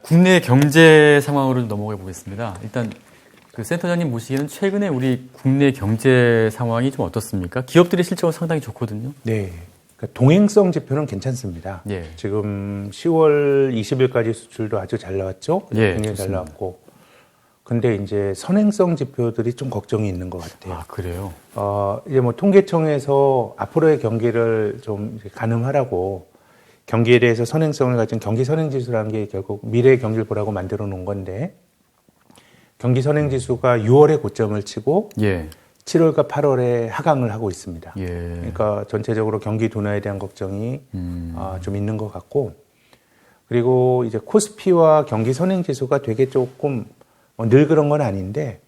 국내 경제 상황으로 넘어가 보겠습니다. 일단 그 센터장님 보시기에는 최근에 우리 국내 경제 상황이 좀 어떻습니까? 기업들의 실적은 상당히 좋거든요. 네. 그러니까 동행성 지표는 괜찮습니다. 예. 지금 10월 20일까지 수출도 아주 잘 나왔죠. 예, 굉장히 잘 좋습니다. 나왔고. 근데 이제 선행성 지표들이 좀 걱정이 있는 것 같아요. 아, 그래요? 이제 뭐 통계청에서 앞으로의 경기를 좀 가늠하라고 경기에 대해서 선행성을 가진 경기 선행지수라는 게 결국 미래의 경기를 보라고 만들어 놓은 건데 경기 선행지수가 6월에 고점을 치고 예. 7월과 8월에 하강을 하고 있습니다. 예. 그러니까 전체적으로 경기 둔화에 대한 걱정이 좀 있는 것 같고 그리고 이제 코스피와 경기 선행지수가 되게 조금 늘 그런 건 아닌데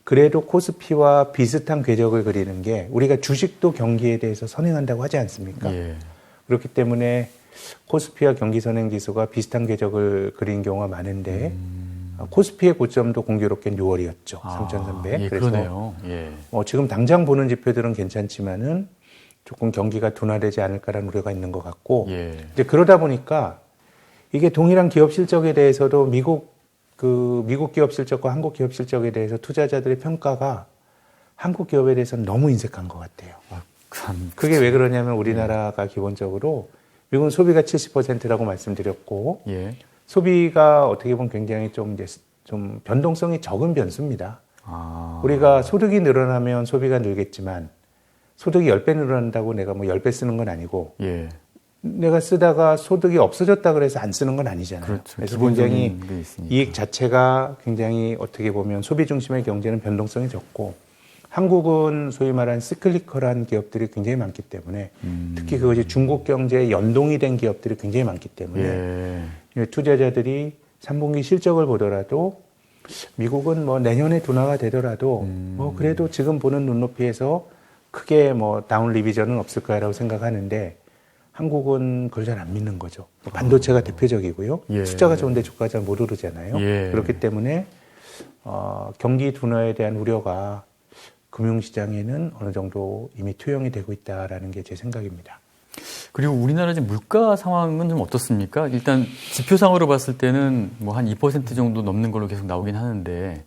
그래도 코스피와 비슷한 궤적을 그리는 게 우리가 주식도 경기에 대해서 선행한다고 하지 않습니까? 예. 그렇기 때문에 코스피와 경기 선행지수가 비슷한 궤적을 그린 경우가 많은데 코스피의 고점도 공교롭게 6월이었죠. 3,300. 예, 그래서 그러네요. 예. 지금 당장 보는 지표들은 괜찮지만은 조금 경기가 둔화되지 않을까라는 우려가 있는 것 같고 예. 이제 그러다 보니까 이게 동일한 기업 실적에 대해서도 미국 기업 실적과 한국 기업 실적에 대해서 투자자들의 평가가 한국 기업에 대해서는 너무 인색한 것 같아요. 그게 왜 그러냐면 우리나라가 기본적으로 미국은 소비가 70%라고 말씀드렸고 예. 소비가 어떻게 보면 굉장히 좀 변동성이 적은 변수입니다. 아. 우리가 소득이 늘어나면 소비가 늘겠지만 소득이 10배 늘어난다고 내가 뭐 10배 쓰는 건 아니고 예. 내가 쓰다가 소득이 없어졌다 그래서 안 쓰는 건 아니잖아요. 그렇죠. 그래서 굉장히 게 있으니까. 이익 자체가 굉장히 어떻게 보면 소비 중심의 경제는 변동성이 적고 한국은 소위 말하는 시클리컬한 기업들이 굉장히 많기 때문에 특히 그것이 중국 경제에 연동이 된 기업들이 굉장히 많기 때문에 투자자들이 3분기 실적을 보더라도 미국은 뭐 내년에 둔화가 되더라도 뭐 그래도 지금 보는 눈높이에서 크게 뭐 다운 리비전은 없을 거라고 생각하는데 한국은 그걸 잘 안 믿는 거죠. 반도체가 대표적이고요. 예. 숫자가 좋은데 주가가 잘 못 오르잖아요. 예. 그렇기 때문에 경기 둔화에 대한 우려가 금융시장에는 어느 정도 이미 투영이 되고 있다라는 게 제 생각입니다. 그리고 우리나라 지금 물가 상황은 좀 어떻습니까? 일단 지표상으로 봤을 때는 뭐 한 2% 정도 넘는 걸로 계속 나오긴 하는데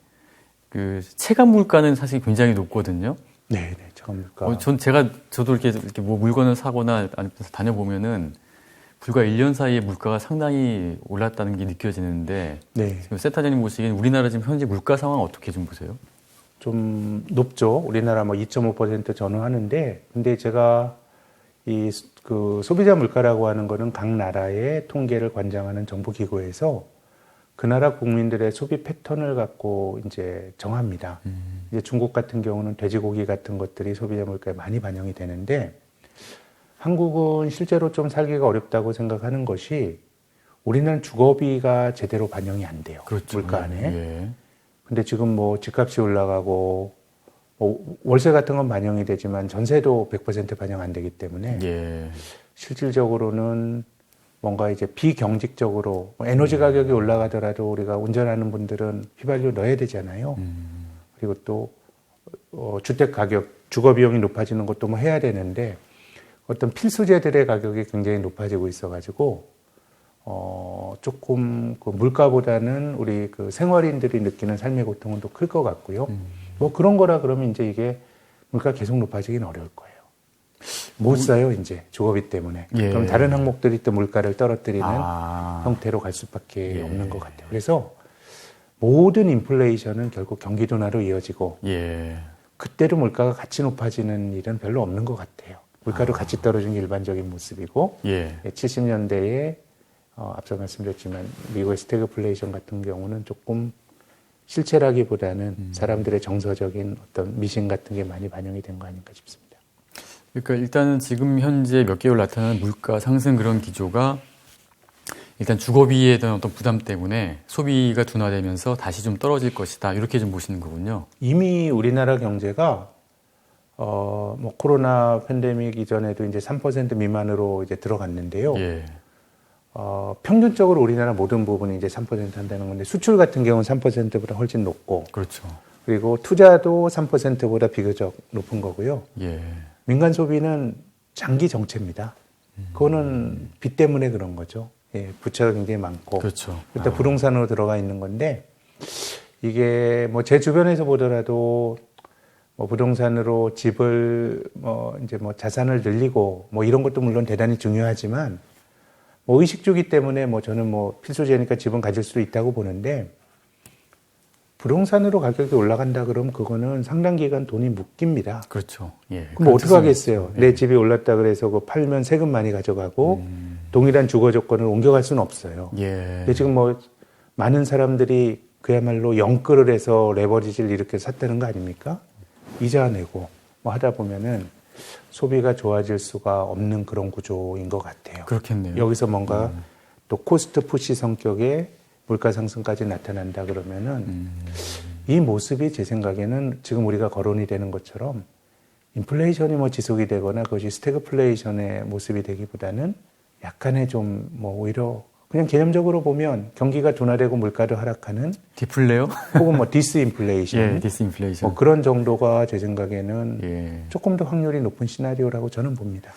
그 체감 물가는 사실 굉장히 높거든요. 네, 체감 물가. 저도 이렇게 뭐 물건을 사거나 다녀보면은 불과 1년 사이에 물가가 상당히 올랐다는 게 느껴지는데 네. 지금 센터장님 보시기엔 우리나라 지금 현재 물가 상황 어떻게 좀 보세요? 좀 높죠. 우리나라 뭐 2.5% 전후하는데, 근데 제가 그 소비자 물가라고 하는 거는 각 나라의 통계를 관장하는 정부기구에서 그 나라 국민들의 소비 패턴을 갖고 이제 정합니다. 이제 중국 같은 경우는 돼지고기 같은 것들이 소비자 물가에 많이 반영이 되는데 한국은 실제로 좀 살기가 어렵다고 생각하는 것이 우리는 주거비가 제대로 반영이 안 돼요. 그렇죠. 물가 안에. 예. 근데 지금 뭐 집값이 올라가고 뭐 월세 같은 건 반영이 되지만 전세도 100% 반영 안 되기 때문에 예. 실질적으로는 뭔가 이제 비경직적으로 에너지 가격이 올라가더라도 우리가 운전하는 분들은 휘발유 넣어야 되잖아요. 그리고 또 주택 가격, 주거 비용이 높아지는 것도 뭐 해야 되는데 어떤 필수재들의 가격이 굉장히 높아지고 있어가지고 조금 그 물가보다는 우리 그 생활인들이 느끼는 삶의 고통은 더 클 것 같고요. 뭐 그런 거라 그러면 이제 이게 물가 계속 높아지긴 어려울 거예요. 못 사요, 이제 주거비 때문에. 예. 그럼 다른 항목들이 또 물가를 떨어뜨리는 아. 형태로 갈 수밖에 예. 없는 것 같아요. 그래서 모든 인플레이션은 결국 경기 둔화로 이어지고 예. 그때도 물가가 같이 높아지는 일은 별로 없는 것 같아요. 물가도 같이 떨어지는 게 일반적인 모습이고 예. 70년대에 앞서 말씀드렸지만 미국의 스태그플레이션 같은 경우는 조금 실체라기보다는 사람들의 정서적인 어떤 미신 같은 게 많이 반영이 된 거 아닌가 싶습니다. 그러니까 일단은 지금 현재 몇 개월 나타나는 물가 상승 그런 기조가 일단 주거비에 대한 어떤 부담 때문에 소비가 둔화되면서 다시 좀 떨어질 것이다. 이렇게 좀 보시는 거군요. 이미 우리나라 경제가 뭐 코로나 팬데믹 이전에도 이제 3% 미만으로 이제 들어갔는데요. 예. 평균적으로 우리나라 모든 부분이 이제 3% 한다는 건데 수출 같은 경우는 3%보다 훨씬 높고 그렇죠. 그리고 투자도 3%보다 비교적 높은 거고요. 예. 민간 소비는 장기 정체입니다. 그거는 빚 때문에 그런 거죠. 예, 부채가 굉장히 많고. 그렇죠. 일단 부동산으로 들어가 있는 건데, 이게 뭐 제 주변에서 보더라도 뭐 부동산으로 집을 이제 자산을 늘리고 뭐 이런 것도 물론 대단히 중요하지만 뭐 의식주기 때문에 뭐 저는 뭐 필수제니까 집은 가질 수도 있다고 보는데, 부동산으로 가격이 올라간다 그러면 그거는 상당 기간 돈이 묶입니다. 그렇죠. 예. 그럼 뭐 어떻게 하겠어요? 예. 내 집이 올랐다 그래서 그 팔면 세금 많이 가져가고 동일한 주거 조건을 옮겨갈 수는 없어요. 예. 근데 지금 뭐 많은 사람들이 그야말로 영끌을 해서 레버리지를 이렇게 샀다는 거 아닙니까? 이자 내고 뭐 하다 보면은 소비가 좋아질 수가 없는 그런 구조인 것 같아요. 그렇겠네요. 여기서 뭔가 또 코스트 푸시 성격의 물가 상승까지 나타난다 그러면은 이 모습이 제 생각에는 지금 우리가 거론이 되는 것처럼 인플레이션이 뭐 지속이 되거나 그것이 스태그플레이션의 모습이 되기보다는 약간의 좀 뭐 오히려 그냥 개념적으로 보면 경기가 둔화되고 물가도 하락하는 디플레요? 혹은 뭐 디스인플레이션 예, 디스인플레이션. 뭐 그런 정도가 제 생각에는 예. 조금 더 확률이 높은 시나리오라고 저는 봅니다.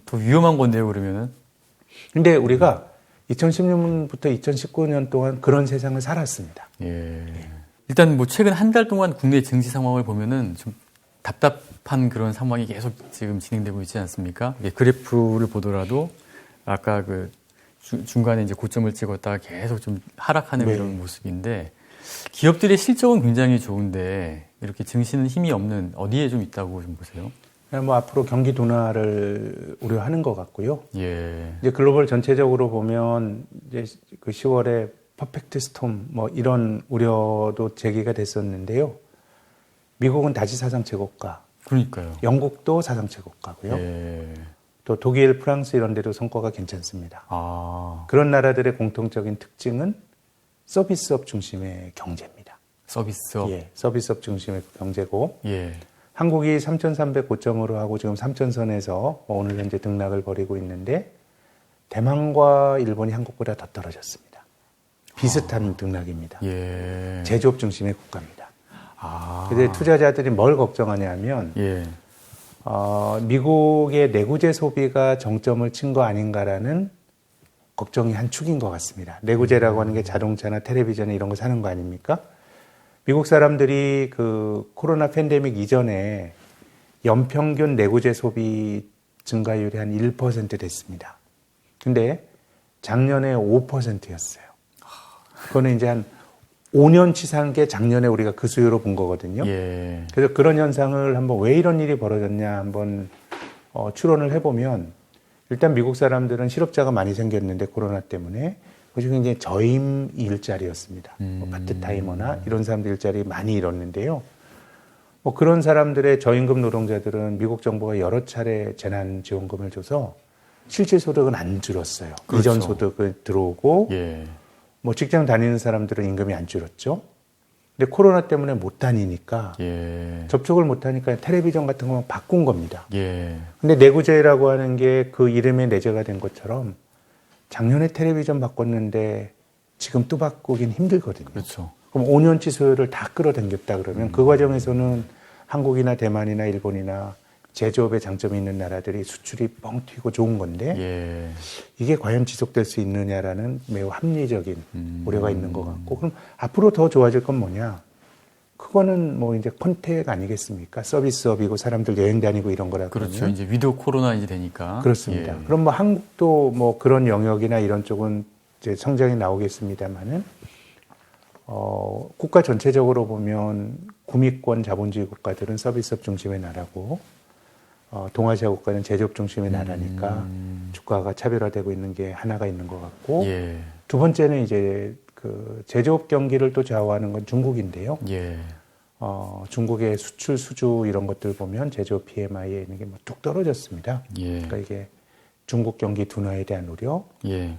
더 위험한 건데요, 그러면은? 근데 우리가 2016년부터 2019년 동안 그런 세상을 살았습니다. 예. 일단 뭐 최근 한 달 동안 국내 증시 상황을 보면은 좀 답답한 그런 상황이 계속 지금 진행되고 있지 않습니까? 예, 그래프를 보더라도 아까 그 중간에 이제 고점을 찍었다가 계속 좀 하락하는 네. 이런 모습인데, 기업들의 실적은 굉장히 좋은데 이렇게 증시는 힘이 없는 어디에 좀 있다고 좀 보세요? 뭐 앞으로 경기 둔화를 우려하는 것 같고요. 예. 이제 글로벌 전체적으로 보면 이제 그 10월에 퍼펙트 스톰 뭐 이런 우려도 제기가 됐었는데요. 미국은 다시 사상 최고가, 그러니까요. 영국도 사상 최고가고요. 예. 또 독일, 프랑스 이런 데도 성과가 괜찮습니다. 아, 그런 나라들의 공통적인 특징은 서비스업 중심의 경제입니다. 서비스업. 예, 서비스업 중심의 경제고 예. 한국이 3,300 고점으로 하고 지금 3,000선에서 오늘 현재 등락을 벌이고 있는데 대만과 일본이 한국보다 더 떨어졌습니다. 비슷한 등락입니다. 예. 제조업 중심의 국가입니다. 아. 근데 투자자들이 뭘 걱정하냐면 예. 미국의 내구재 소비가 정점을 친 거 아닌가라는 걱정이 한 축인 것 같습니다. 내구재라고 하는 게 자동차나 텔레비전 이런 거 사는 거 아닙니까? 미국 사람들이 그 코로나 팬데믹 이전에 연평균 내구재 소비 증가율이 한 1% 됐습니다. 근데 작년에 5%였어요. 그거는 이제 한 5년치 산 게 작년에 우리가 그 수요로 본 거거든요. 예. 그래서 그런 현상을 한번 왜 이런 일이 벌어졌냐 한번 추론을 해보면 일단 미국 사람들은 실업자가 많이 생겼는데 코로나 때문에 그것이 굉장히 저임 일자리였습니다. 뭐 파트타이머나 이런 사람들 일자리 많이 잃었는데요. 뭐 그런 사람들의 저임금 노동자들은 미국 정부가 여러 차례 재난지원금을 줘서 실질 소득은 안 줄었어요. 그렇죠. 이전 소득을 들어오고 예. 뭐 직장 다니는 사람들은 임금이 안 줄었죠. 근데 코로나 때문에 못 다니니까 예. 접촉을 못 하니까 텔레비전 같은 거만 바꾼 겁니다. 예. 근데 내구재라고 하는 게 그 이름에 내재가 된 것처럼 작년에 텔레비전 바꿨는데 지금 또 바꾸긴 힘들거든요. 그렇죠. 그럼 5년치 수요를 다 끌어당겼다 그러면 그 과정에서는 한국이나 대만이나 일본이나 제조업에 장점이 있는 나라들이 수출이 뻥 튀고 좋은 건데 예. 이게 과연 지속될 수 있느냐라는 매우 합리적인 우려가 있는 것 같고, 그럼 앞으로 더 좋아질 건 뭐냐? 그거는 뭐 이제 컨택 아니겠습니까? 서비스업이고 사람들 여행 다니고 이런 거라. 그렇죠. 이제 위드 코로나 이제 되니까. 그렇습니다. 예. 그럼 뭐 한국도 뭐 그런 영역이나 이런 쪽은 이제 성장이 나오겠습니다만은 국가 전체적으로 보면 구미권 자본주의 국가들은 서비스업 중심의 나라고 동아시아 국가는 제조업 중심의 나라니까 주가가 차별화되고 있는 게 하나가 있는 것 같고, 예. 두 번째는 이제 그 제조업 경기를 또 좌우하는 건 중국인데요. 예. 중국의 수출 수주 이런 것들 보면 제조업 PMI에 있는 게 뭐 뚝 떨어졌습니다. 예. 그러니까 이게 중국 경기 둔화에 대한 우려, 예.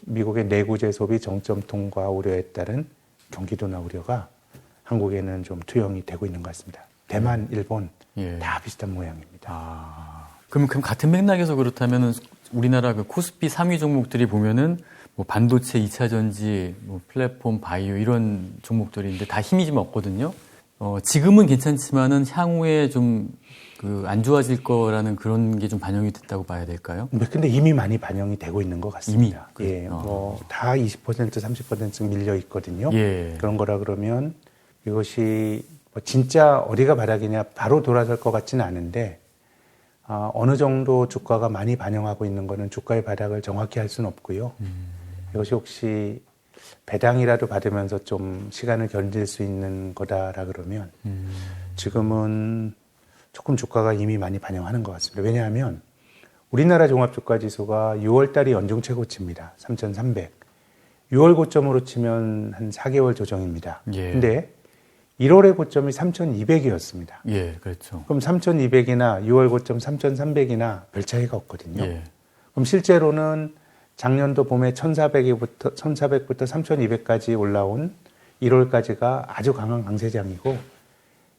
미국의 내구재 소비 정점 통과 우려에 따른 경기 둔화 우려가 한국에는 좀 투영이 되고 있는 것 같습니다. 대만, 일본 예. 다 비슷한 모양입니다. 아. 그럼 같은 맥락에서 그렇다면은 우리나라 그 코스피 상위 종목들이 보면은 뭐 반도체, 2차 전지, 뭐 플랫폼, 바이오 이런 종목들인데 다 힘이 좀 없거든요. 지금은 괜찮지만은 향후에 좀 안 좋아질 거라는 그런 게 좀 반영이 됐다고 봐야 될까요? 근데 이미 많이 반영이 되고 있는 것 같습니다. 이미? 예, 다 20%, 30% 밀려 있거든요. 예. 그런 거라 그러면 이것이 진짜 어디가 바닥이냐 바로 돌아설 것 같지는 않은데 어느 정도 주가가 많이 반영하고 있는 거는 주가의 바닥을 정확히 할 수는 없고요. 이것이 혹시 배당이라도 받으면서 좀 시간을 견딜 수 있는 거다라 그러면 지금은 조금 주가가 이미 많이 반영하는 것 같습니다. 왜냐하면 우리나라 종합주가지수가 6월 달이 연중 최고치입니다. 3,300. 6월 고점으로 치면 한 4개월 조정입니다. 예. 근데 1월의 고점이 3,200이었습니다. 예, 그렇죠. 그럼 3,200이나 6월 고점 3,300이나 별 차이가 없거든요. 예. 그럼 실제로는 작년도 봄에 1,400부터 3,200까지 올라온 1월까지가 아주 강한 강세장이고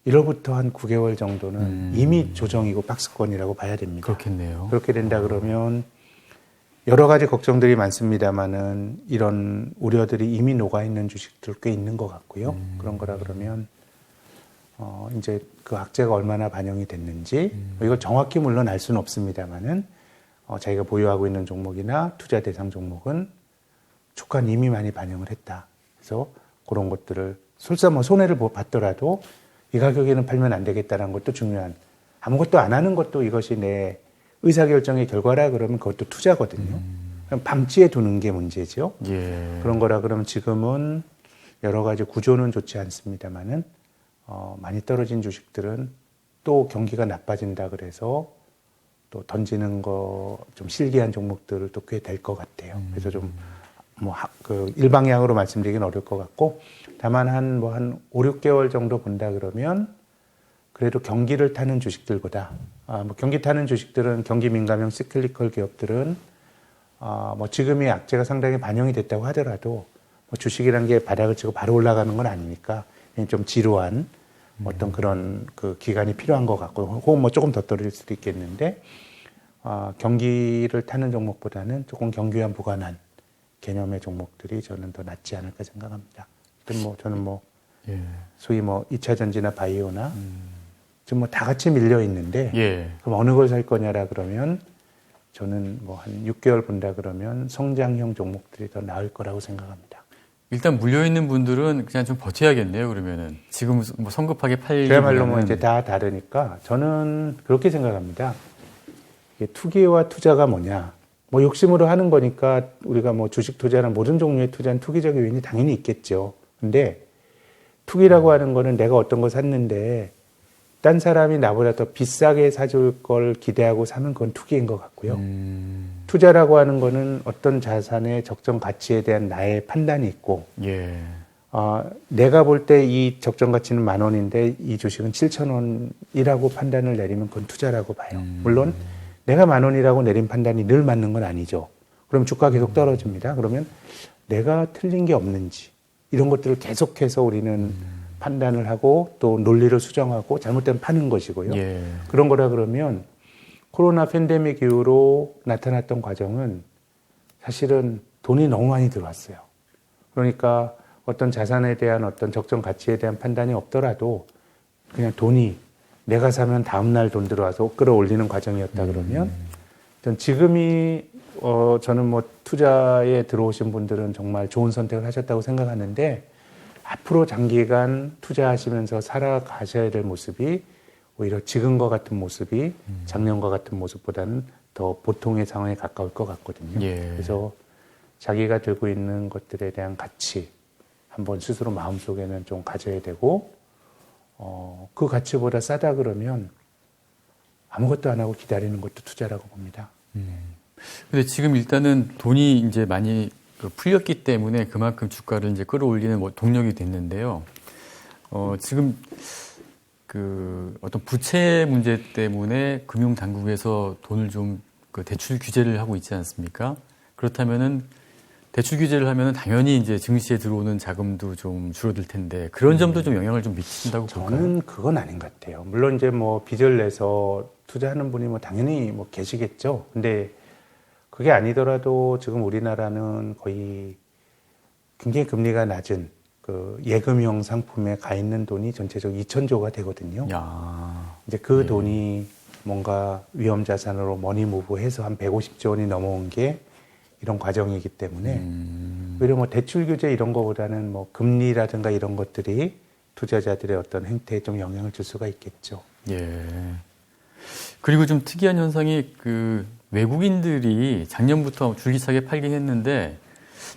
1월부터 한 9개월 정도는 이미 조정이고 박스권이라고 봐야 됩니다. 그렇겠네요. 그렇게 된다 그러면 여러 가지 걱정들이 많습니다만은 이런 우려들이 이미 녹아있는 주식들 꽤 있는 것 같고요. 그런 거라 그러면 이제 그 악재가 얼마나 반영이 됐는지 이걸 정확히 물론 알 수는 없습니다만은 자기가 보유하고 있는 종목이나 투자 대상 종목은 주가는 이미 많이 반영을 했다. 그래서 그런 것들을 설사 손해를 봤더라도 이 가격에는 팔면 안 되겠다는 것도 중요한, 아무것도 안 하는 것도 이것이 내 의사결정의 결과라 그러면 그것도 투자거든요. 그럼 방치해 두는 게 문제죠. 예. 그런 거라 그러면 지금은 여러 가지 구조는 좋지 않습니다만은 많이 떨어진 주식들은 또 경기가 나빠진다 그래서 또 던지는 거 좀 실기한 종목들을 또 꽤 될 것 같아요. 그래서 좀 일방향으로 말씀드리기는 어려울 것 같고, 다만 한 5, 6개월 정도 본다 그러면 그래도 경기를 타는 주식들보다 경기 타는 주식들은 경기 민감형 시클리컬 기업들은 지금이 악재가 상당히 반영이 됐다고 하더라도 주식이란 게 바닥을 치고 바로 올라가는 건 아니니까 좀 지루한 어떤 그런 그 기간이 필요한 것 같고, 혹은 조금 더 떨어질 수도 있겠는데 경기를 타는 종목보다는 조금 경규한 보관한 개념의 종목들이 저는 더 낫지 않을까 생각합니다. 저는 예. 소위 2차 전지나 바이오나 지금 다 같이 밀려 있는데 예. 그럼 어느 걸 살 거냐라 그러면 저는 한 6개월 본다 그러면 성장형 종목들이 더 나을 거라고 생각합니다. 일단 물려있는 분들은 그냥 좀 버텨야겠네요, 그러면은. 지금 성급하게 팔리면. 그야말로 이제 다 다르니까 저는 그렇게 생각합니다. 이게 투기와 투자가 뭐냐. 욕심으로 하는 거니까 우리가 주식 투자나 모든 종류의 투자는 투기적 요인이 당연히 있겠죠. 근데 투기라고 하는 거는 내가 어떤 거 샀는데 딴 사람이 나보다 더 비싸게 사줄 걸 기대하고 사면 그건 투기인 것 같고요. 투자라고 하는 거는 어떤 자산의 적정 가치에 대한 나의 판단이 있고, 예. 내가 볼 때 이 적정 가치는 10,000원인데 이 주식은 7,000원이라고 판단을 내리면 그건 투자라고 봐요. 물론 내가 10,000원이라고 내린 판단이 늘 맞는 건 아니죠. 그럼 주가 계속 떨어집니다. 그러면 내가 틀린 게 없는지 이런 것들을 계속해서 우리는 판단을 하고 또 논리를 수정하고 잘못되면 파는 것이고요. 예. 그런 거라 그러면 코로나 팬데믹 이후로 나타났던 과정은 사실은 돈이 너무 많이 들어왔어요. 그러니까 어떤 자산에 대한 어떤 적정 가치에 대한 판단이 없더라도 그냥 돈이 내가 사면 다음날 돈 들어와서 끌어올리는 과정이었다 그러면 전 지금이 저는 투자에 들어오신 분들은 정말 좋은 선택을 하셨다고 생각하는데 앞으로 장기간 투자하시면서 살아가셔야 될 모습이 오히려 지금과 같은 모습이 작년과 같은 모습보다는 더 보통의 상황에 가까울 것 같거든요. 예. 그래서 자기가 들고 있는 것들에 대한 가치 한번 스스로 마음속에는 좀 가져야 되고 그 가치보다 싸다 그러면 아무것도 안 하고 기다리는 것도 투자라고 봅니다. 근데 지금 일단은 돈이 이제 많이 풀렸기 때문에 그만큼 주가를 이제 끌어올리는 동력이 됐는데요. 지금 어떤 부채 문제 때문에 금융당국에서 돈을 좀 대출 규제를 하고 있지 않습니까? 그렇다면은 대출 규제를 하면은 당연히 이제 증시에 들어오는 자금도 좀 줄어들 텐데 그런 점도 좀 영향을 좀 미친다고 볼까요? 저는 그건 아닌 것 같아요. 물론 이제 빚을 내서 투자하는 분이 당연히 계시겠죠. 근데 그게 아니더라도 지금 우리나라는 거의 굉장히 금리가 낮은 그 예금형 상품에 가 있는 돈이 전체적으로 2,000조가 되거든요. 야. 이제 그 돈이 뭔가 위험 자산으로 머니무브해서 한 150조 원이 넘어온 게 이런 과정이기 때문에 오히려 뭐 대출 규제 이런 거보다는 뭐 금리라든가 이런 것들이 투자자들의 어떤 행태에 좀 영향을 줄 수가 있겠죠. 예. 그리고 좀 특이한 현상이 그 외국인들이 작년부터 줄기차게 팔긴 했는데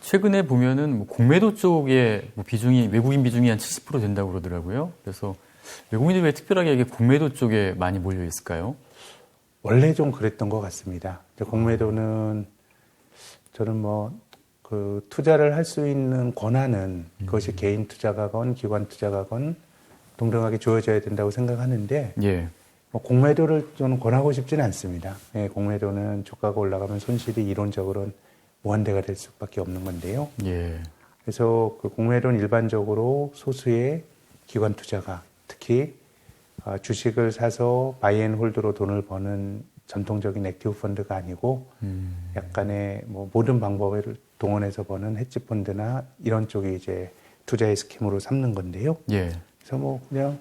최근에 보면은 뭐 공매도 쪽에 뭐 비중이 외국인 비중이 한 70% 된다고 그러더라고요. 그래서 외국인들이 왜 특별하게 이게 공매도 쪽에 많이 몰려 있을까요? 원래 좀 그랬던 것 같습니다. 공매도는 저는 뭐 그 투자를 할 수 있는 권한은 그것이 개인 투자가건 기관 투자가건 동등하게 주어져야 된다고 생각하는데 예. 뭐 공매도를 저는 권하고 싶지는 않습니다. 예, 공매도는 주가가 올라가면 손실이 이론적으로는 무한대가 될 수밖에 없는 건데요. 예. 그래서 그 공매도는 일반적으로 소수의 기관 투자가 특히 주식을 사서 바이앤홀드로 돈을 버는 전통적인 액티브 펀드가 아니고 약간의 뭐 모든 방법을 동원해서 버는 헤지 펀드나 이런 쪽이 이제 투자의 스킴으로 삼는 건데요. 예. 그래서 뭐 그냥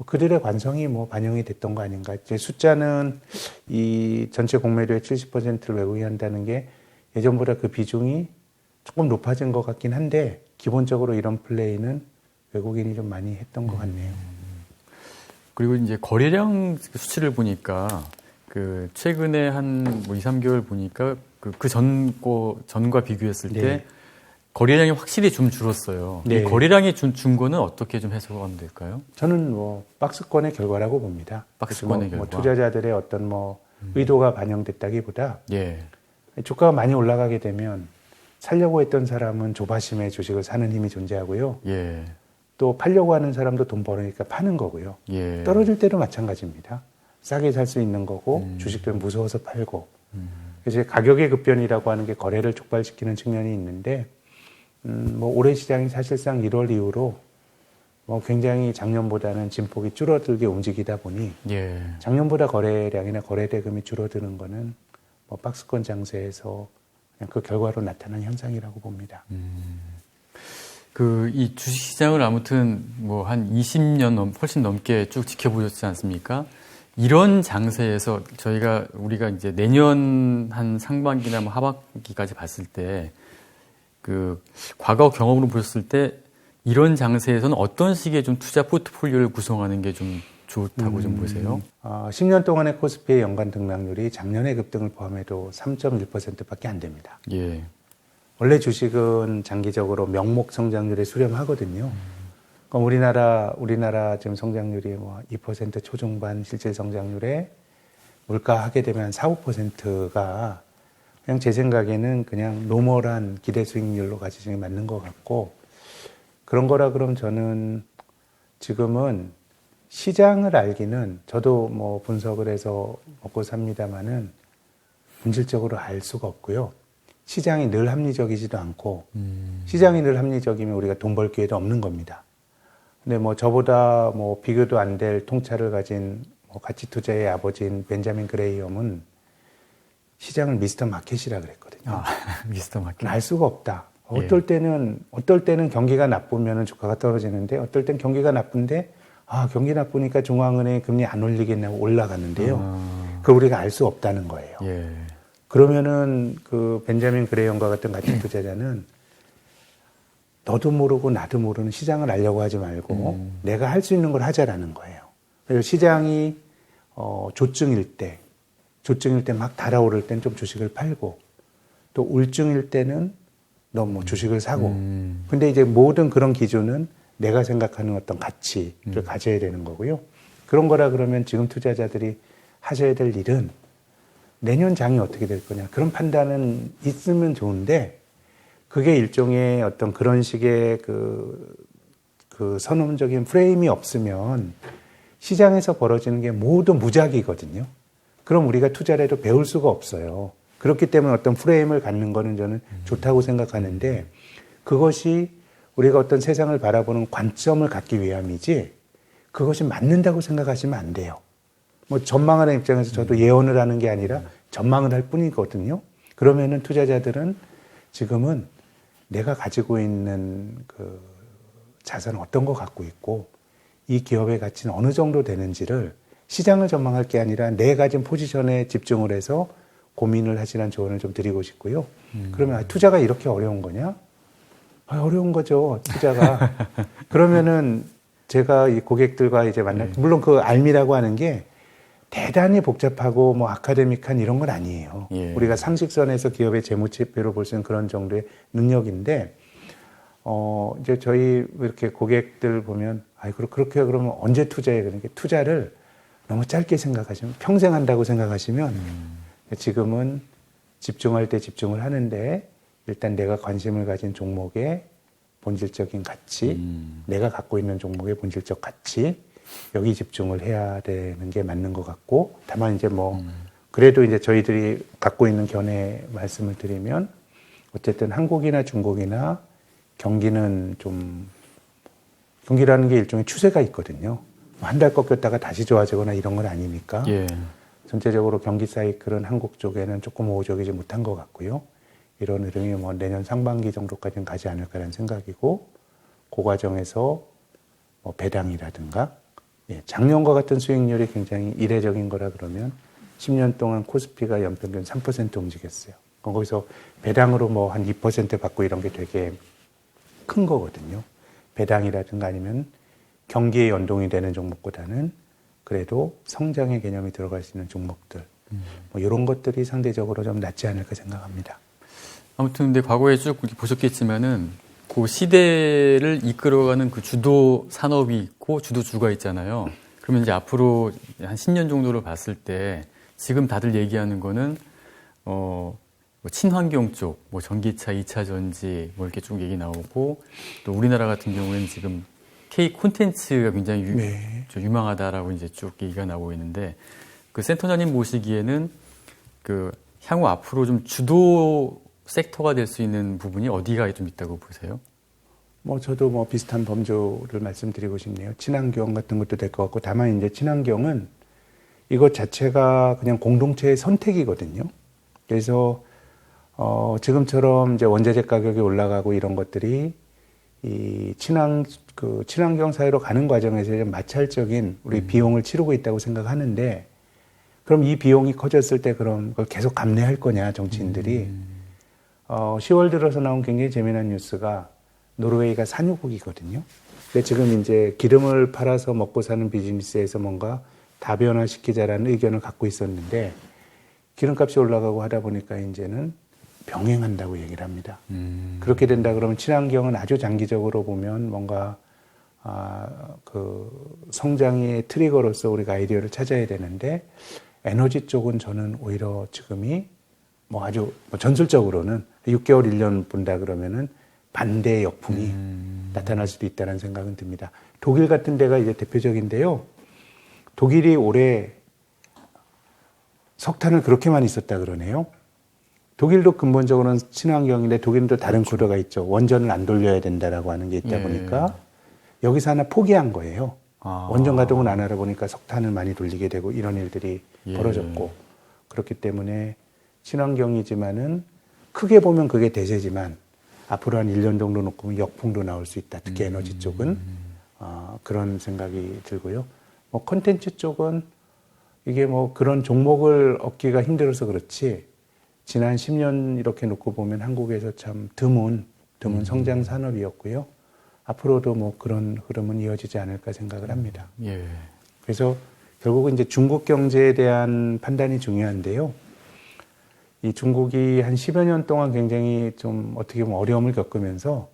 그들의 관성이 뭐 반영이 됐던 거 아닌가. 이제 숫자는 이 전체 공매도의 70%를 외국인이 한다는 게 예전보다 그 비중이 조금 높아진 것 같긴 한데 기본적으로 이런 플레이는 외국인이 좀 많이 했던 것 같네요. 그리고 이제 거래량 수치를 보니까 그 최근에 한 뭐 2, 3개월 보니까 그 전과 비교했을 때 네. 거래량이 확실히 좀 줄었어요. 네. 이 거래량이 준 거는 어떻게 좀 해석하면 될까요? 저는 뭐 박스권의 결과라고 봅니다. 박스권의 뭐 결과. 투자자들의 어떤 뭐 의도가 반영됐다기보다 예. 주가가 많이 올라가게 되면 살려고 했던 사람은 조바심에 주식을 사는 힘이 존재하고요. 예. 또 팔려고 하는 사람도 돈 벌으니까 파는 거고요. 예. 떨어질 때도 마찬가지입니다. 싸게 살 수 있는 거고 주식들은 무서워서 팔고. 그래서 가격의 급변이라고 하는 게 거래를 촉발시키는 측면이 있는데 뭐 올해 시장이 사실상 1월 이후로 뭐 굉장히 작년보다는 진폭이 줄어들게 움직이다 보니 예. 작년보다 거래량이나 거래대금이 줄어드는 거는 뭐 박스권 장세에서 그냥 그 결과로 나타난 현상이라고 봅니다. 이 주식시장을 아무튼 뭐 한 20년 훨씬 넘게 쭉 지켜보셨지 않습니까? 이런 장세에서 우리가 이제 내년 한 상반기나 뭐 하반기까지 봤을 때 그 과거 경험으로 보셨을 때 이런 장세에서는 어떤 식의 좀 투자 포트폴리오를 구성하는 게 좀 좋다고 좀 보세요? 10년 동안의 코스피의 연간 등락률이 작년의 급등을 포함해도 3.1%밖에 안 됩니다. 예. 원래 주식은 장기적으로 명목 성장률에 수렴하거든요. 그럼 우리나라 지금 성장률이 뭐 2% 초중반 실질 성장률에 물가 하게 되면 한 4, 5%가 그냥 제 생각에는 그냥 노멀한 기대 수익률로 가지는 게 맞는 것 같고 그런 거라 그럼 저는 지금은 시장을 알기는 저도 뭐 분석을 해서 먹고 삽니다마는 본질적으로 알 수가 없고요. 시장이 늘 합리적이지도 않고 시장이 늘 합리적이면 우리가 돈 벌 기회도 없는 겁니다. 근데 뭐 저보다 뭐 비교도 안 될 통찰을 가진 뭐 가치 투자의 아버지인 벤자민 그레이엄은 시장을 미스터 마켓이라 그랬거든요. 미스터 마켓. 알 수가 없다. 어떨 때는 경기가 나쁘면 주가가 떨어지는데 어떨 땐 경기가 나쁜데 경기 나쁘니까 중앙은행이 금리 안 올리겠냐고 올라갔는데요. 그걸 우리가 알 수 없다는 거예요. 예. 그러면은 그 벤자민 그레이엄과 같은 가치 투자자는 너도 모르고 나도 모르는 시장을 알려고 하지 말고 내가 할 수 있는 걸 하자라는 거예요. 그래서 시장이 조증일 때 막 달아오를 땐 좀 주식을 팔고 또 울증일 때는 너 뭐 주식을 사고 근데 이제 모든 그런 기준은 내가 생각하는 어떤 가치를 가져야 되는 거고요. 그런 거라 그러면 지금 투자자들이 하셔야 될 일은 내년 장이 어떻게 될 거냐 그런 판단은 있으면 좋은데 그게 일종의 어떤 그런 식의 그 선언적인 프레임이 없으면 시장에서 벌어지는 게 모두 무작위거든요. 그럼 우리가 투자를 해도 배울 수가 없어요. 그렇기 때문에 어떤 프레임을 갖는 거는 저는 좋다고 생각하는데 그것이 우리가 어떤 세상을 바라보는 관점을 갖기 위함이지 그것이 맞는다고 생각하시면 안 돼요. 뭐 전망하는 입장에서 저도 예언을 하는 게 아니라 전망을 할 뿐이거든요. 그러면은 투자자들은 지금은 내가 가지고 있는 그 자산은 어떤 거 갖고 있고 이 기업의 가치는 어느 정도 되는지를 시장을 전망할 게 아니라 내 가진 포지션에 집중을 해서 고민을 하시라는 조언을 좀 드리고 싶고요. 그러면 투자가 이렇게 어려운 거냐? 어려운 거죠, 투자가. 그러면은 제가 이 고객들과 이제 물론 그 알미라고 하는 게 대단히 복잡하고 뭐 아카데믹한 이런 건 아니에요. 예. 우리가 상식선에서 기업의 재무제표로 볼 수 있는 그런 정도의 능력인데, 이제 저희 이렇게 고객들 보면, 그렇게 그러면 언제 투자해? 그러니까 투자를 너무 짧게 생각하시면, 평생 한다고 생각하시면, 지금은 집중할 때 집중을 하는데, 일단 내가 관심을 가진 종목의 본질적인 가치, 내가 갖고 있는 종목의 본질적 가치, 여기 집중을 해야 되는 게 맞는 것 같고, 다만 이제 그래도 이제 저희들이 갖고 있는 견해 말씀을 드리면, 어쨌든 한국이나 중국이나 경기라는 게 일종의 추세가 있거든요. 한 달 꺾였다가 다시 좋아지거나 이런 건 아니니까. 예. 전체적으로 경기 사이클은 한국 쪽에는 조금 호조적이지 못한 것 같고요. 이런 흐름이 내년 상반기 정도까지는 가지 않을까라는 생각이고, 그 과정에서 배당이라든가, 작년과 같은 수익률이 굉장히 이례적인 거라 그러면 10년 동안 코스피가 연평균 3% 움직였어요. 거기서 배당으로 한 2% 받고 이런 게 되게 큰 거거든요. 배당이라든가 아니면 경기에 연동이 되는 종목보다는 그래도 성장의 개념이 들어갈 수 있는 종목들, 이런 것들이 상대적으로 좀 낫지 않을까 생각합니다. 아무튼 근데 과거에 쭉 보셨겠지만은 그 시대를 이끌어가는 그 주도 산업이 있고 주도주가 있잖아요. 그러면 이제 앞으로 한 10년 정도를 봤을 때 지금 다들 얘기하는 거는 친환경 쪽, 전기차, 2차 전지 이렇게 쭉 얘기 나오고, 또 우리나라 같은 경우에는 지금 K 콘텐츠가 굉장히 좀 유망하다라고 이제 쭉 얘기가 나오고 있는데, 그 센터장님 보시기에는 그 향후 앞으로 좀 주도 섹터가 될 수 있는 부분이 어디가 좀 있다고 보세요? 저도 비슷한 범주를 말씀드리고 싶네요. 친환경 같은 것도 될 것 같고, 다만 이제 친환경은 이것 자체가 그냥 공동체의 선택이거든요. 그래서 지금처럼 이제 원자재 가격이 올라가고 이런 것들이 이 친환경 사회로 가는 과정에서 마찰적인 우리 비용을 치르고 있다고 생각하는데, 그럼 이 비용이 커졌을 때 그럼 그걸 계속 감내할 거냐, 정치인들이. 10월 들어서 나온 굉장히 재미난 뉴스가 노르웨이가 산유국이거든요. 근데 지금 이제 기름을 팔아서 먹고 사는 비즈니스에서 뭔가 다변화시키자라는 의견을 갖고 있었는데, 기름값이 올라가고 하다 보니까 이제는 병행한다고 얘기를 합니다. 그렇게 된다 그러면 친환경은 아주 장기적으로 보면 뭔가 그 성장의 트리거로서 우리가 아이디어를 찾아야 되는데, 에너지 쪽은 저는 오히려 지금이 아주 전술적으로는 6개월, 1년 본다 그러면은 반대의 역풍이 나타날 수도 있다는 생각은 듭니다. 독일 같은 데가 이제 대표적인데요. 독일이 올해 석탄을 그렇게 많이 썼다 그러네요. 독일도 근본적으로는 친환경인데 독일은 또 다른 구도가 있죠. 원전을 안 돌려야 된다라고 하는 게 있다 보니까 여기서 하나 포기한 거예요. 원전 가동을 안 하다 보니까 석탄을 많이 돌리게 되고 이런 일들이 벌어졌고, 그렇기 때문에 친환경이지만은 크게 보면 그게 대세지만 앞으로 한 1년 정도 놓고 보면 역풍도 나올 수 있다. 특히 에너지 쪽은 그런 생각이 들고요. 콘텐츠 쪽은 이게 그런 종목을 얻기가 힘들어서 그렇지, 지난 10년 이렇게 놓고 보면 한국에서 참 드문 성장 산업이었고요. 앞으로도 그런 흐름은 이어지지 않을까 생각을 합니다. 그래서 결국은 이제 중국 경제에 대한 판단이 중요한데요. 이 중국이 한 10여 년 동안 굉장히 좀 어떻게 보면 어려움을 겪으면서,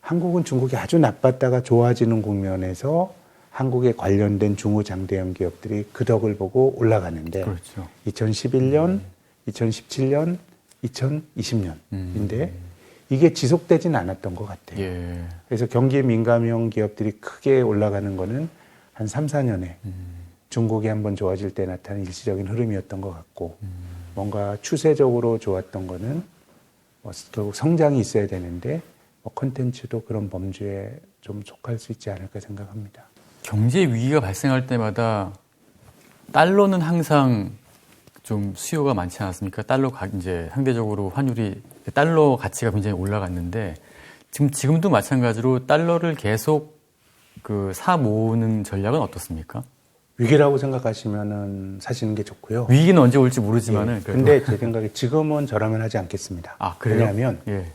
한국은 중국이 아주 나빴다가 좋아지는 국면에서 한국에 관련된 중후장대형 기업들이 그 덕을 보고 올라가는데, 그렇죠. 2011년, 2017년, 2020년인데 이게 지속되진 않았던 것 같아요. 그래서 경기 민감형 기업들이 크게 올라가는 거는 한 3, 4년에 중국이 한번 좋아질 때 나타나는 일시적인 흐름이었던 것 같고, 뭔가 추세적으로 좋았던 거는 결국 성장이 있어야 되는데 콘텐츠도 그런 범주에 좀 속할 수 있지 않을까 생각합니다. 경제 위기가 발생할 때마다 달러는 항상 좀 수요가 많지 않았습니까? 이제 상대적으로 환율이 달러 가치가 굉장히 올라갔는데, 지금도 마찬가지로 달러를 계속 그 사 모으는 전략은 어떻습니까? 위기라고 생각하시면은 사시는 게 좋고요. 위기는 언제 올지 모르지만은. 예, 근데 제 생각에 지금은 저라면 하지 않겠습니다. 아, 그래요? 왜냐하면 예.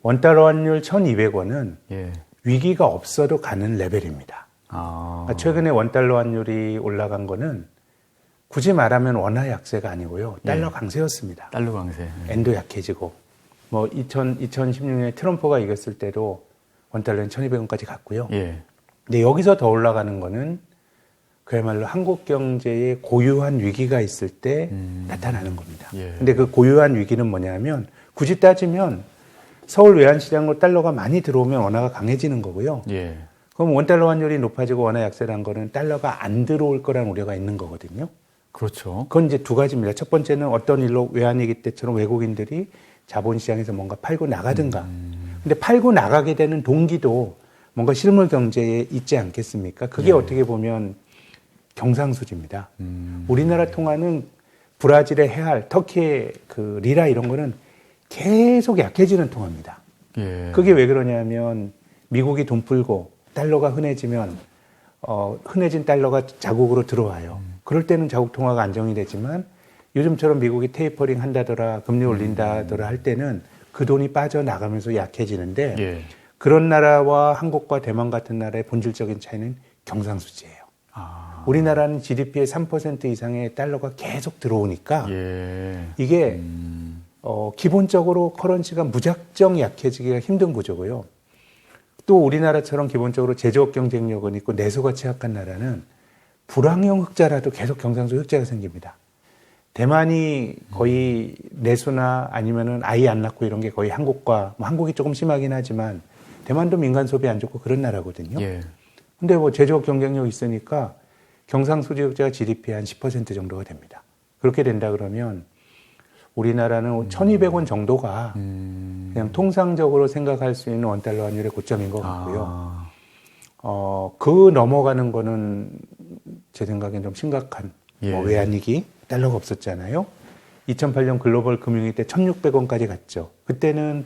원달러 환율 1,200원은 예. 위기가 없어도 가는 레벨입니다. 아. 그러니까 최근에 원달러 환율이 올라간 거는 굳이 말하면 원화 약세가 아니고요. 달러 예. 강세였습니다. 달러 강세. 엔도 약해지고 뭐 2016년에 트럼프가 이겼을 때도 원달러는 1,200원까지 갔고요. 예. 근데 여기서 더 올라가는 거는 그야말로 한국 경제에 고유한 위기가 있을 때 나타나는 겁니다. 예. 근데 그 고유한 위기는 뭐냐면 굳이 따지면 서울 외환시장으로 달러가 많이 들어오면 원화가 강해지는 거고요. 예. 그럼 원달러 환율이 높아지고 원화 약세란 거는 달러가 안 들어올 거라는 우려가 있는 거거든요. 그렇죠. 그건 이제 두 가지입니다. 첫 번째는 어떤 일로 외환위기 때처럼 외국인들이 자본시장에서 뭔가 팔고 나가든가. 근데 팔고 나가게 되는 동기도 뭔가 실물 경제에 있지 않겠습니까? 그게 예. 어떻게 보면 경상수지입니다. 우리나라 통화는 브라질의 헤알, 터키의 그 리라 이런 거는 계속 약해지는 통화입니다. 예. 그게 왜 그러냐면 미국이 돈 풀고 달러가 흔해지면 흔해진 달러가 자국으로 들어와요. 그럴 때는 자국 통화가 안정이 되지만 요즘처럼 미국이 테이퍼링 한다더라, 금리 올린다더라 할 때는 그 돈이 빠져나가면서 약해지는데 예. 그런 나라와 한국과 대만 같은 나라의 본질적인 차이는 경상수지예요. 아. 우리나라는 GDP의 3% 이상의 달러가 계속 들어오니까 예. 이게 기본적으로 커런시가 무작정 약해지기가 힘든 구조고요. 또 우리나라처럼 기본적으로 제조업 경쟁력은 있고 내수가 취약한 나라는 불황형 흑자라도 계속 경상수 흑자가 생깁니다. 대만이 거의 내수나 아니면은 아이 안 낳고 이런 게 거의 한국과 뭐 한국이 조금 심하긴 하지만 대만도 민간 소비 안 좋고 그런 나라거든요. 예. 근데 뭐 제조업 경쟁력 있으니까 경상수지 흑자가 GDP의 한 10% 정도가 됩니다. 그렇게 된다 그러면 우리나라는 1,200원 정도가 그냥 통상적으로 생각할 수 있는 원달러 환율의 고점인 것 같고요. 아. 그 넘어가는 거는 제 생각엔 좀 심각한 예. 뭐 외환위기, 달러가 없었잖아요. 2008년 글로벌 금융위기 때 1,600원까지 갔죠. 그때는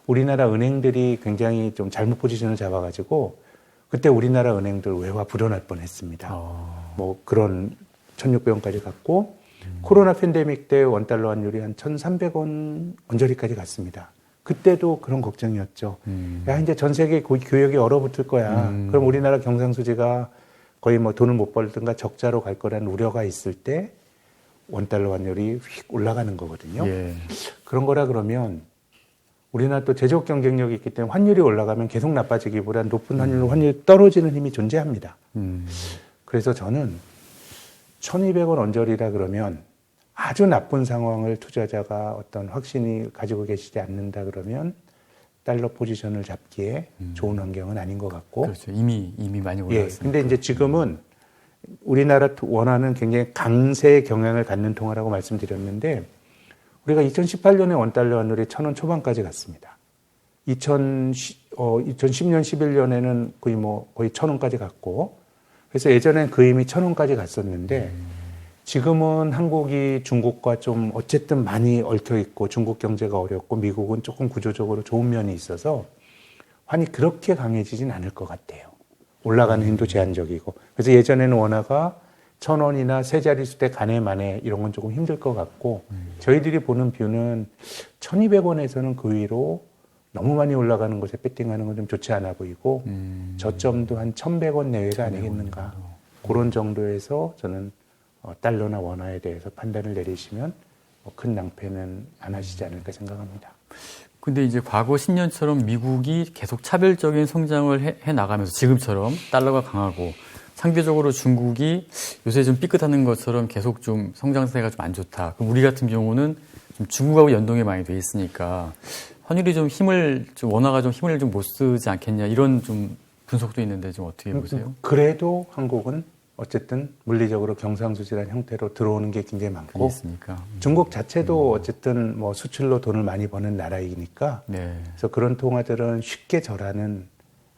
우리나라 은행들이 굉장히 좀 잘못 포지션을 잡아가지고 그때 우리나라 은행들 외화 불어날 뻔했습니다. 뭐 그런 1,600원까지 갔고 코로나 팬데믹 때 원달러 환율이 한 1,300원 언저리까지 갔습니다. 그때도 그런 걱정이었죠. 야, 이제 전 세계 교역이 얼어붙을 거야. 그럼 우리나라 경상수지가 거의 뭐 돈을 못 벌든가 적자로 갈 거라는 우려가 있을 때 원달러 환율이 휙 올라가는 거거든요. 예. 그런 거라 그러면 우리나라 또 제조업 경쟁력이 있기 때문에 환율이 올라가면 계속 나빠지기보다 높은 환율로 환율이 떨어지는 힘이 존재합니다. 그래서 저는 1,200원 언저리라 그러면 아주 나쁜 상황을 투자자가 어떤 확신이 가지고 계시지 않는다 그러면 달러 포지션을 잡기에 좋은 환경은 아닌 것 같고. 그렇죠. 이미 많이 예. 올라왔습니다. 근데 이제 지금은 우리나라 원화는 굉장히 강세 경향을 갖는 통화라고 말씀드렸는데 우리가 2018년에 원달러 환율이 1,000원 초반까지 갔습니다. 2010년, 11년에는 거의 1,000원까지 갔고 그래서 예전엔 그 이미 1,000원까지 갔었는데 지금은 한국이 중국과 좀 어쨌든 많이 얽혀 있고 중국 경제가 어렵고 미국은 조금 구조적으로 좋은 면이 있어서 환이 그렇게 강해지진 않을 것 같아요. 올라가는 힘도 제한적이고. 그래서 예전에는 원화가 1,000원이나 세 자릿수 대 간에 만에 이런 건 조금 힘들 것 같고 저희들이 보는 뷰는 1,200원에서는 그 위로 너무 많이 올라가는 것에 배팅하는 건 좀 좋지 않아 보이고 저점도 한 1,100원 내외가 아니겠는가. 그런 정도에서 저는 달러나 원화에 대해서 판단을 내리시면 큰 낭패는 안 하시지 않을까 생각합니다. 근데 이제 과거 10년처럼 미국이 계속 차별적인 성장을 해 나가면서 지금처럼 달러가 강하고 상대적으로 중국이 요새 좀 삐끗하는 것처럼 계속 좀 성장세가 좀 안 좋다. 그럼 우리 같은 경우는 좀 중국하고 연동이 많이 돼 있으니까 환율이 좀 원화가 좀 힘을 좀 못 쓰지 않겠냐 이런 좀 분석도 있는데 좀 어떻게 보세요? 그래도 한국은 어쨌든 물리적으로 경상수지라는 형태로 들어오는 게 굉장히 많고 있으니까. 중국 자체도 어쨌든 뭐 수출로 돈을 많이 버는 나라이니까 네. 그래서 그런 통화들은 쉽게 절하는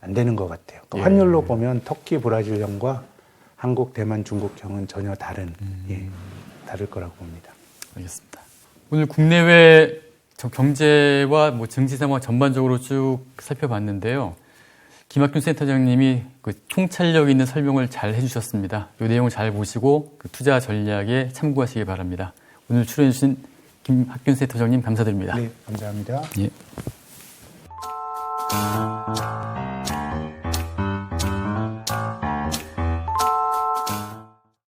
안 되는 것 같아요. 그러니까 예. 환율로 보면 터키, 브라질형과 한국, 대만, 중국형은 전혀 다른 다를 거라고 봅니다. 알겠습니다. 오늘 국내외 경제와 뭐 정치 상황 전반적으로 쭉 살펴봤는데요. 김학균 센터장님이 그 통찰력 있는 설명을 잘 해주셨습니다. 이 내용을 잘 보시고 그 투자 전략에 참고하시기 바랍니다. 오늘 출연해주신 김학균 센터장님 감사드립니다. 네, 감사합니다. 예.